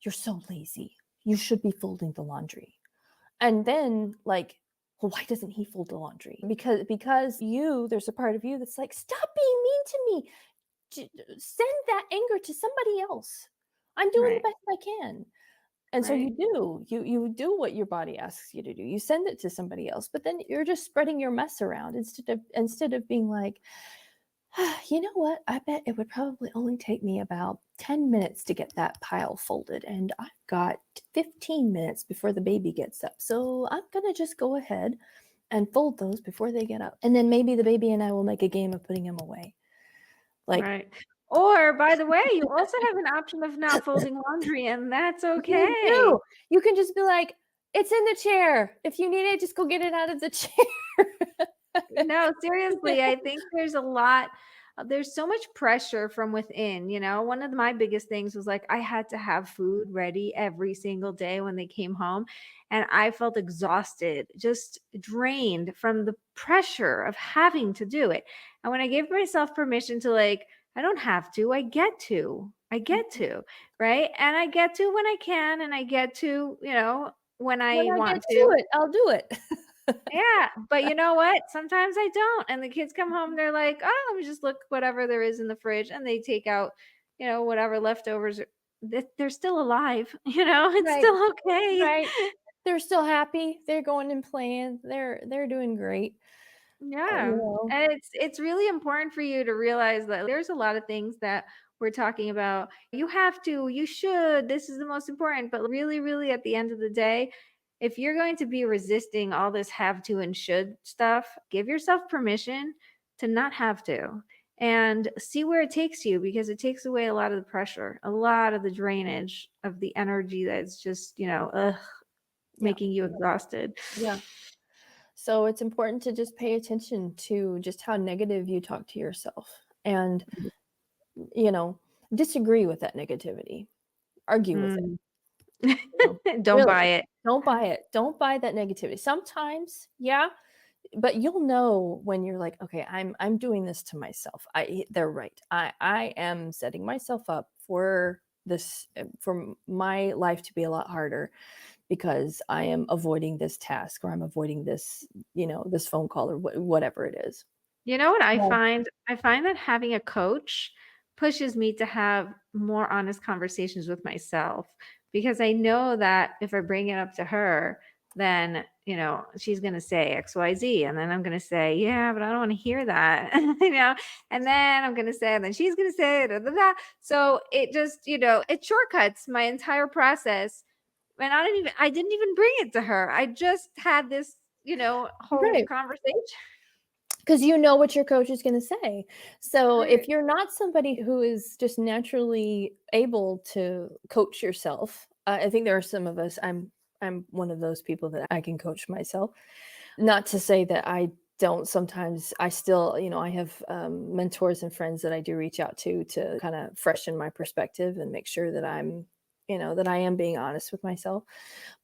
you're so lazy. You should be folding the laundry. And then like, well, why doesn't he fold the laundry? Because there's a part of you that's like, stop being mean to me. Send that anger to somebody else. I'm doing the best I can. And so you do what your body asks you to do. You send it to somebody else, but then you're just spreading your mess around instead of being like, you know what? I bet it would probably only take me about 10 minutes to get that pile folded. And I've got 15 minutes before the baby gets up. So I'm going to just go ahead and fold those before they get up. And then maybe the baby and I will make a game of putting him away. Like, or by the way, you also have an option of not folding laundry, and that's okay. You do. You can just be like, it's in the chair. If you need it, just go get it out of the chair. No, seriously, I think there's so much pressure from within. One of my biggest things was like I had to have food ready every single day when they came home. And I felt exhausted, just drained from the pressure of having to do it. And when I gave myself permission to like, I don't have to, I get to, right? And I get to when I can, and I get to, when I want to. I'll do it. Yeah, but you know what? Sometimes I don't. And the kids come home, they're like, oh, let me just look whatever there is in the fridge. And they take out, whatever leftovers. They're still alive, it's still okay. Right. They're still happy. They're going and playing. They're doing great. Yeah. know? And it's really important for you to realize that there's a lot of things that we're talking about. You have to, you should, this is the most important. But really, really at the end of the day, if you're going to be resisting all this have to and should stuff, give yourself permission to not have to and see where it takes you, because it takes away a lot of the pressure, a lot of the drainage of the energy that's just, Yeah. making you exhausted. Yeah. So it's important to just pay attention to just how negative you talk to yourself and, you know, disagree with that negativity, argue with it. Mm. You know, Don't buy really, it. don't buy it. Don't buy that negativity. Sometimes, yeah, but you'll know when you're like, okay, I'm doing this to myself. They're right. I am setting myself up for this for my life to be a lot harder because I am avoiding this task or I'm avoiding this, this phone call or whatever it is. You know what I Yeah. find? I find that having a coach pushes me to have more honest conversations with myself, because I know that if I bring it up to her, then, she's going to say XYZ. And then I'm going to say, yeah, but I don't want to hear that, and then I'm going to say, and then she's going to say, da, da, da. So it just, it shortcuts my entire process. And I didn't even bring it to her. I just had this, whole Right. conversation. Because you know what your coach is going to say. So Right. if you're not somebody who is just naturally able to coach yourself, I think there are some of us. I'm one of those people that I can coach myself. Not to say that I don't sometimes. I still, I have mentors and friends that I do reach out to kind of freshen my perspective and make sure that that I am being honest with myself.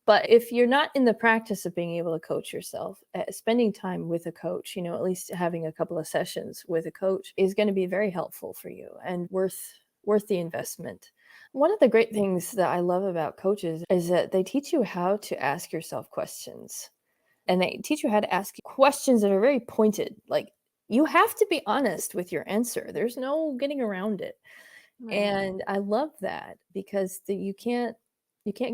But if you're not in the practice of being able to coach yourself, spending time with a coach, at least having a couple of sessions with a coach is going to be very helpful for you and worth the investment. One of the great things that I love about coaches is that they teach you how to ask yourself questions. And they teach you how to ask questions that are very pointed. Like you have to be honest with your answer. There's no getting around it. Right. And I love that because you can't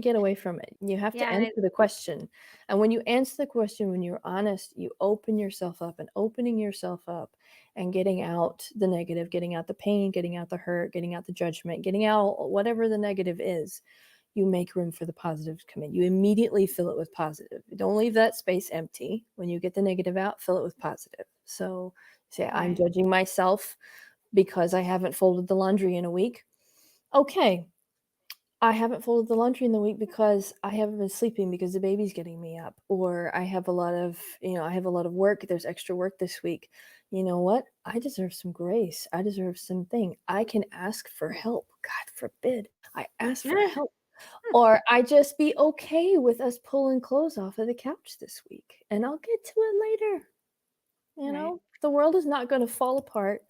get away from it. You have to Yeah, and answer the question. And when you answer the question, when you're honest, you open yourself up, and opening yourself up and getting out the negative, getting out the pain, getting out the hurt, getting out the judgment, getting out whatever the negative is, you make room for the positive to come in. You immediately fill it with positive. Don't leave that space empty. When you get the negative out, fill it with positive. So say, I'm right. judging myself because I haven't folded the laundry in a week. Okay, I haven't folded the laundry in the week because I haven't been sleeping because the baby's getting me up, or I have a lot of, work. There's extra work this week. You know what? I deserve some grace. I deserve something. I can ask for help. God forbid I ask for Yeah. help. Or I just be okay with us pulling clothes off of the couch this week and I'll get to it later. Right. The world is not going to fall apart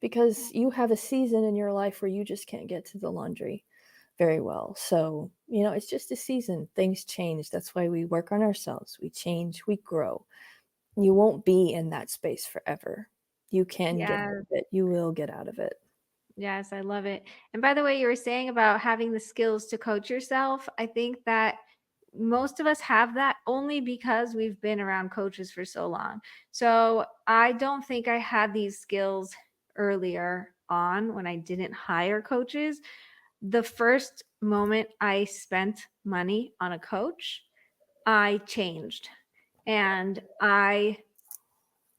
because you have a season in your life where you just can't get to the laundry very well. So, it's just a season. Things change. That's why we work on ourselves. We change, we grow. You won't be in that space forever. You can get out Yeah. of it. You will get out of it. Yes, I love it. And by the way, you were saying about having the skills to coach yourself. I think that most of us have that only because we've been around coaches for so long. So I don't think I had these skills earlier on when I didn't hire coaches. The first moment I spent money on a coach, I changed, and I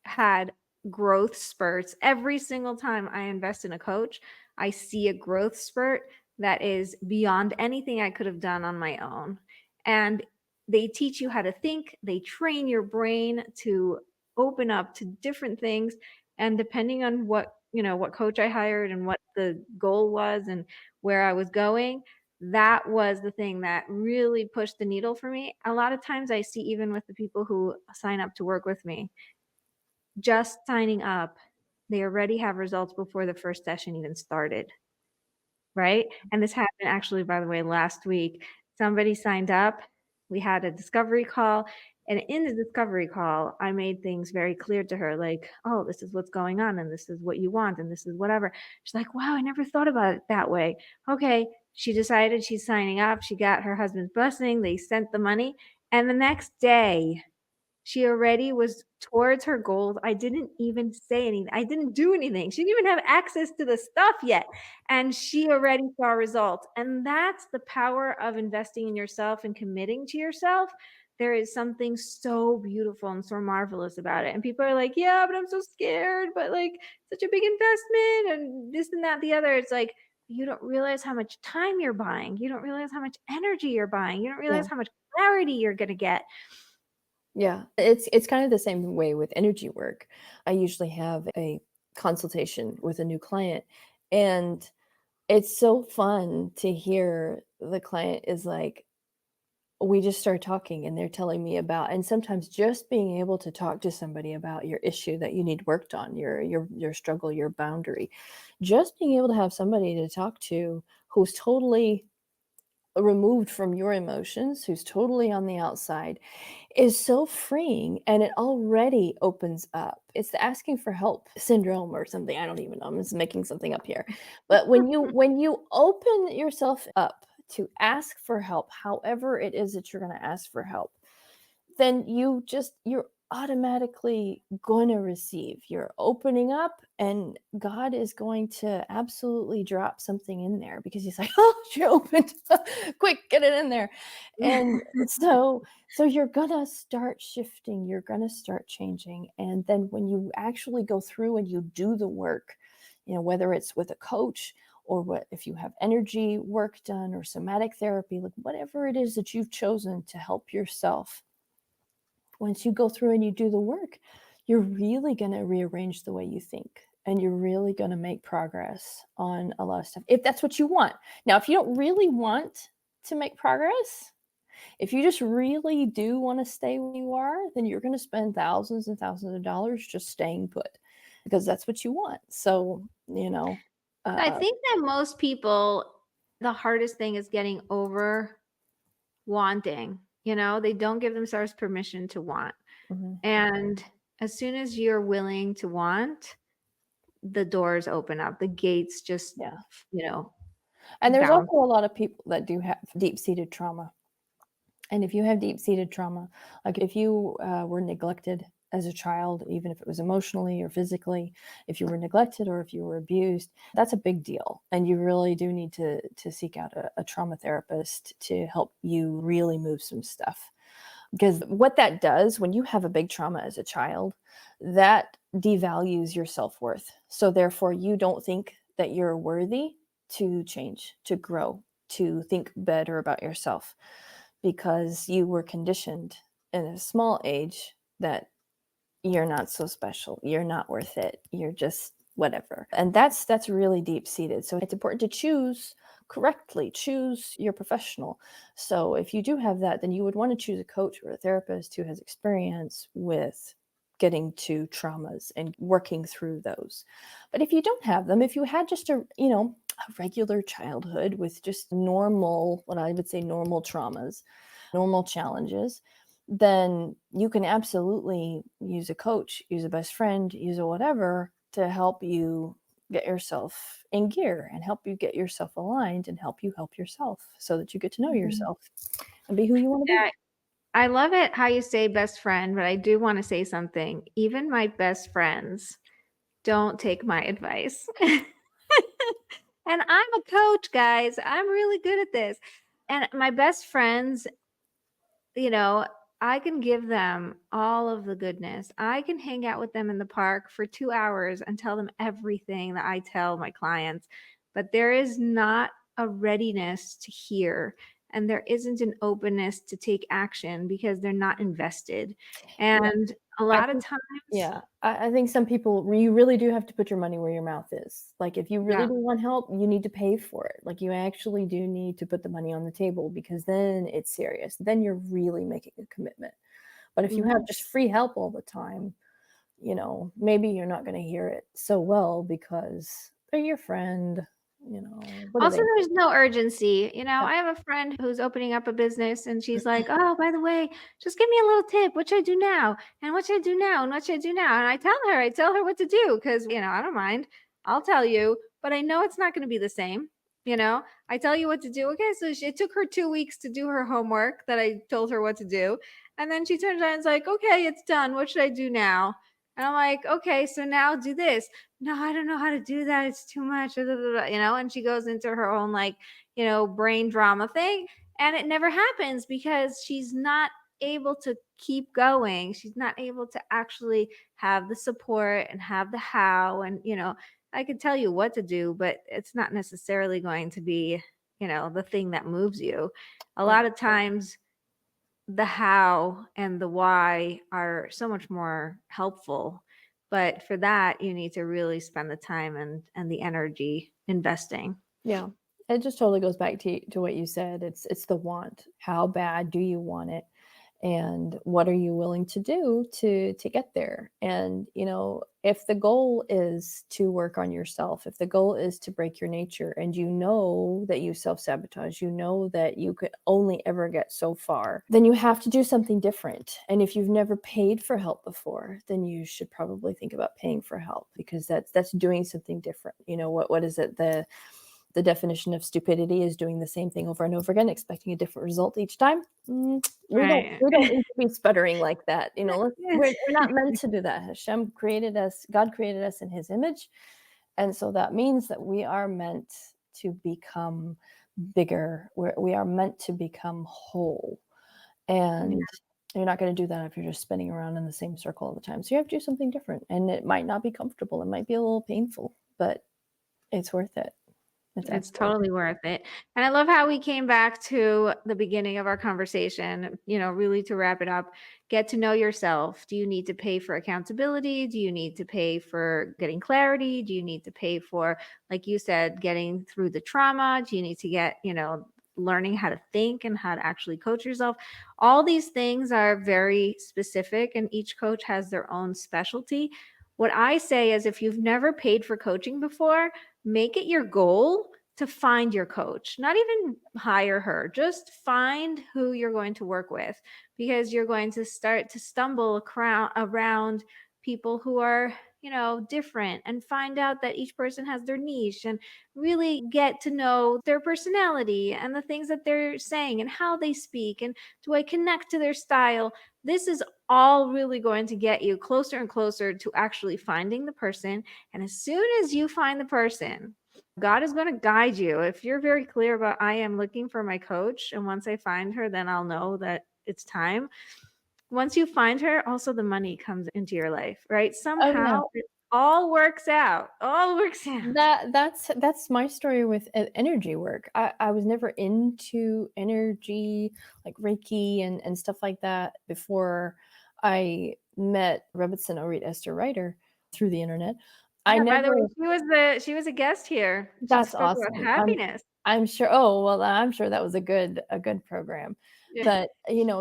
had growth spurts. Every single time I invest in a coach, I see a growth spurt that is beyond anything I could have done on my own. And they teach you how to think, they train your brain to open up to different things. And depending on what coach I hired and what the goal was and where I was going, that was the thing that really pushed the needle for me. A lot of times I see, even with the people who sign up to work with me, just signing up, they already have results before the first session even started, right? And this happened actually, by the way, last week. Somebody signed up, we had a discovery call, and in the discovery call, I made things very clear to her, like, "Oh, this is what's going on, and this is what you want, and this is whatever." She's like, "Wow, I never thought about it that way." Okay, she decided she's signing up, she got her husband's blessing, they sent the money, and the next day She already was towards her goals. I didn't even say anything. I didn't do anything. She didn't even have access to the stuff yet. And she already saw results. And that's the power of investing in yourself and committing to yourself. There is something so beautiful and so marvelous about it. And people are like, yeah, but I'm so scared, but like such a big investment and this and that, the other. It's like, you don't realize how much time you're buying. You don't realize how much energy you're buying. You don't Yeah. realize how much clarity you're going to get. Yeah, it's kind of the same way with energy work. I usually have a consultation with a new client, and it's so fun to hear the client is like, we just start talking and they're telling me about, and sometimes just being able to talk to somebody about your issue that you need worked on, your struggle, your boundary, just being able to have somebody to talk to who's totally removed from your emotions, who's totally on the outside, is so freeing, and it already opens up. It's the asking for help syndrome or something. I don't even know. I'm just making something up here. But when you open yourself up to ask for help, however it is that you're going to ask for help, then you're automatically going to receive. You're opening up, and God is going to absolutely drop something in there because he's like, oh, she opened. Quick, get it in there. And so you're gonna start shifting, you're gonna start changing. And then when you actually go through and you do the work, whether it's with a coach, or what if you have energy work done, or somatic therapy, like whatever it is that you've chosen to help yourself, once you go through and you do the work, you're really going to rearrange the way you think, and you're really going to make progress on a lot of stuff, if that's what you want. Now, if you don't really want to make progress, if you just really do want to stay where you are, then you're going to spend thousands and thousands of dollars just staying put, because that's what you want. So, I think that most people, the hardest thing is getting over wanting. They don't give themselves permission to want. mhm. And as soon as you're willing to want, the doors open up, the gates just, Yeah. And there's bounce. also a lot of people that do have deep-seated trauma. And if you have deep-seated trauma, like if you were neglected as a child, even if it was emotionally or physically, if you were neglected or if you were abused, that's a big deal. And you really do need to seek out a trauma therapist to help you really move some stuff. Because what that does, when you have a big trauma as a child, that devalues your self-worth. So therefore, you don't think that you're worthy to change, to grow, to think better about yourself, because you were conditioned in a small age that you're not so special, you're not worth it, you're just whatever. And that's really deep seated. So it's important to choose correctly, choose your professional. So if you do have that, then you would want to choose a coach or a therapist who has experience with getting to traumas and working through those. But if you don't have them, if you had just a regular childhood with just normal, what I would say normal traumas, normal challenges, then you can absolutely use a coach, use a best friend, use a whatever to help you get yourself in gear and help you get yourself aligned and help you help yourself, so that you get to know yourself and be who you want to be. Yeah, I love it how you say best friend, but I do want to say something. Even my best friends don't take my advice. And I'm a coach, guys. I'm really good at this. And my best friends, I can give them all of the goodness. I can hang out with them in the park for 2 hours and tell them everything that I tell my clients, but there is not a readiness to hear, and there isn't an openness to take action because they're not invested. Yeah, And a I lot of think times, yeah, I think some people, you really do have to put your money where your mouth is. Like if you really yeah. do want help, you need to pay for it. Like you actually do need to put the money on the table, because then it's serious. Then you're really making a commitment. But if you have Mhm. just free help all the time, maybe you're not going to hear it so well because they're your friend. What do Also, they there's no urgency. Yeah. I have a friend who's opening up a business and she's like, oh, by the way, just give me a little tip. What should I do now? And what should I do now? And what should I do now? And I tell her what to do because, I don't mind. I'll tell you, but I know it's not going to be the same. I tell you what to do. Okay. So it took her 2 weeks to do her homework that I told her what to do. And then she turns around and is like, okay, it's done. What should I do now? And I'm like, okay, so now do this. No, I don't know how to do that. It's too much, and she goes into her own brain drama thing. And it never happens because she's not able to keep going. She's not able to actually have the support and have the how. And, I could tell you what to do, but it's not necessarily going to be, the thing that moves you. A Yeah. lot of times, the how and the why are so much more helpful. But for that, you need to really spend the time and the energy investing. Yeah. It just totally goes back to what you said. It's the want. How bad do you want it? And what are you willing to do to get there? And if the goal is to work on yourself, if the goal is to break your nature, and that you self-sabotage, that you could only ever get so far, then you have to do something different. And if you've never paid for help before, then you should probably think about paying for help, because that's doing something different. What is it? The definition of stupidity is doing the same thing over and over again, expecting a different result each time. We Right. don't need to be sputtering like that. Yes. We're not meant to do that. God created us in His image, and so that means that we are meant to become bigger. We are meant to become whole, and you're not going to do that if you're just spinning around in the same circle all the time. So you have to do something different, and it might not be comfortable. It might be a little painful, but it's worth it. It's totally worth it. And I love how we came back to the beginning of our conversation, really to wrap it up. Get to know yourself. Do you need to pay for accountability? Do you need to pay for getting clarity? Do you need to pay for, like you said, getting through the trauma? Do you need to get, learning how to think and how to actually coach yourself? All these things are very specific, and each coach has their own specialty. What I say is, if you've never paid for coaching before, make it your goal to find your coach, not even hire her, just find who you're going to work with, because you're going to start to stumble around people who are, different, and find out that each person has their niche, and really get to know their personality and the things that they're saying and how they speak. And do I connect to their style? This is all really going to get you closer and closer to actually finding the person. And as soon as you find the person, God is going to guide you. If you're very clear about, I am looking for my coach, and once I find her, then I'll know that it's time. Once you find her, also the money comes into your life, right? Oh yeah. Somehow it all works out. All works out. That's my story with energy work. I was never into energy, like Reiki and stuff like that, before I met Rebbetzin Esther Ryder through the internet. I Yeah, by the never. way, she was a guest here. She That's spoke about awesome. happiness. I'm sure. Oh well, I'm sure that was a good program. Yeah. But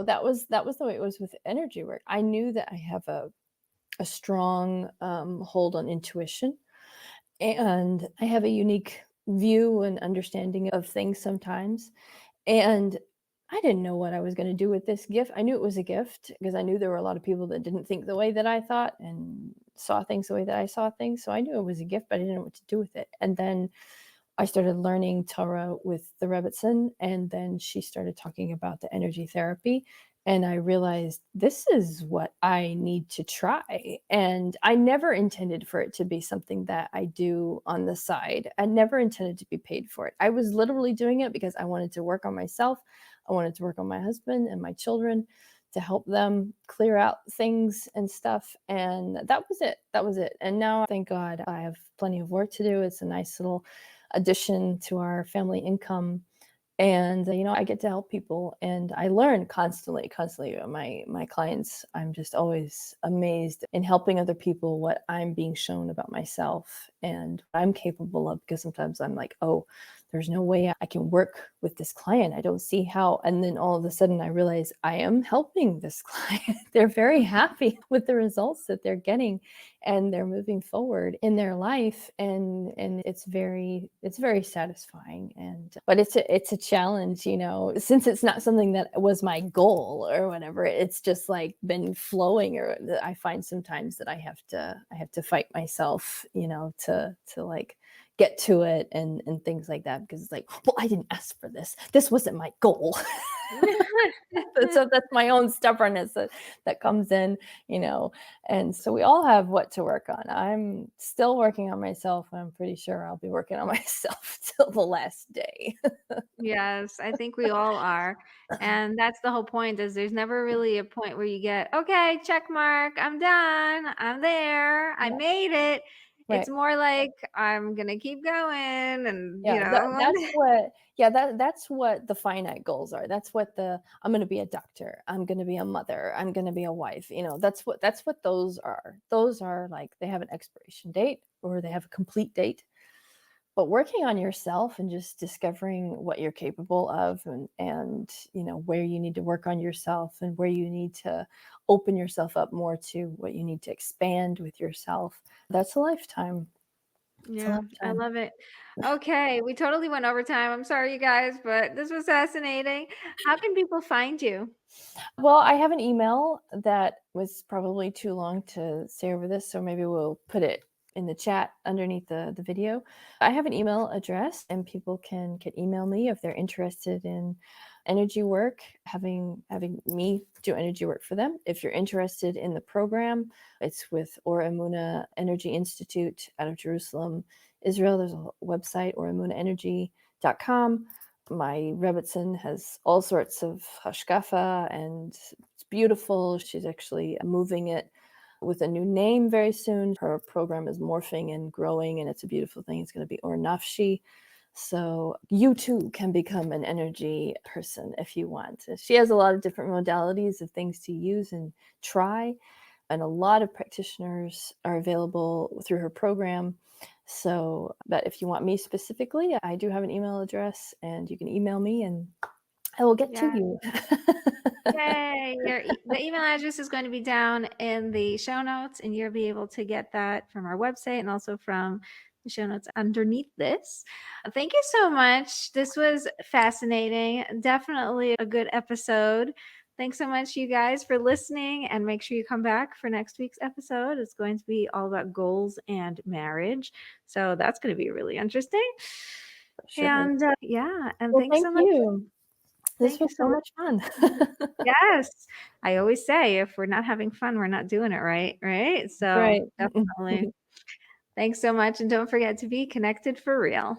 that was the way it was with energy work. I knew that I have a strong hold on intuition, and I have a unique view and understanding of things sometimes. And I didn't know what I was going to do with this gift. I knew it was a gift because I knew there were a lot of people that didn't think the way that I thought and saw things the way that I saw things. So I knew it was a gift, but I didn't know what to do with it. And then I started learning Torah with the Rebbetzin, and then she started talking about the energy therapy. And I realized this is what I need to try. And I never intended for it to be something that I do on the side. I never intended to be paid for it. I was literally doing it because I wanted to work on myself. I wanted to work on my husband and my children, to help them clear out things and stuff. And that was it. That was it. And now, thank God, I have plenty of work to do. It's a nice little addition to our family income. And I get to help people, and I learn constantly. My clients, I'm just always amazed in helping other people what I'm being shown about myself and what I'm capable of, because sometimes I'm like, oh, there's no way I can work with this client. I don't see how. And then all of a sudden I realize I am helping this client. They're very happy with the results that they're getting, and they're moving forward in their life. And it's very satisfying. But it's a challenge, since it's not something that was my goal or whatever. It's just like been flowing, or I find sometimes that I have to fight myself, to like get to it and things like that, because it's like, well, I didn't ask for this. This wasn't my goal. So that's my own stubbornness that comes in, and so we all have what to work on. I'm still working on myself, and I'm pretty sure I'll be working on myself till the last day. Yes, I think we all are. And that's the whole point is there's never really a point where you get, okay, check mark, I'm done. I'm there. I Yeah, made it. It's right. more like I'm gonna keep going and Yeah, that's what the finite goals are. That's what I'm going to be a doctor. I'm going to be a mother. I'm going to be a wife. That's what those are. Those are like they have an expiration date or they have a complete date. But working on yourself and just discovering what you're capable of, and where you need to work on yourself and where you need to open yourself up more to what you need to expand with yourself. That's a lifetime. It's a Yeah, I lifetime. love it. Okay, we totally went over time. I'm sorry, you guys, but this was fascinating. How can people find you? Well, I have an email that was probably too long to say over this, so maybe we'll put it in the chat underneath the video. I have an email address, and people can email me if they're interested in energy work, having me do energy work for them. If you're interested in the program, it's with Or Emunah Energy Institute out of Jerusalem, Israel. There's a website, oremunahenergy.com. My Rebbetzin has all sorts of hashkafa, and it's beautiful. She's actually moving it with a new name very soon. Her program is morphing and growing, and it's a beautiful thing. It's going to be Or Nafshi. So you too can become an energy person if you want. She has a lot of different modalities of things to use and try, and a lot of practitioners are available through her program. So, but if you want me specifically, I do have an email address, and you can email me and I will get to Yeah. you. Yay. The email address is going to be down in the show notes, and you'll be able to get that from our website and also from the show notes underneath this. Thank you so much. This was fascinating. Definitely a good episode. Thanks so much, you guys, for listening. And make sure you come back for next week's episode. It's going to be all about goals and marriage. So that's going to be really interesting. Sure. And yeah, and Well, thanks thank so much. you. This Thank you was so so much. much fun. Yes. I always say if we're not having fun, we're not doing it right, right? So Right. definitely. Thanks so much, and don't forget to be connected for real.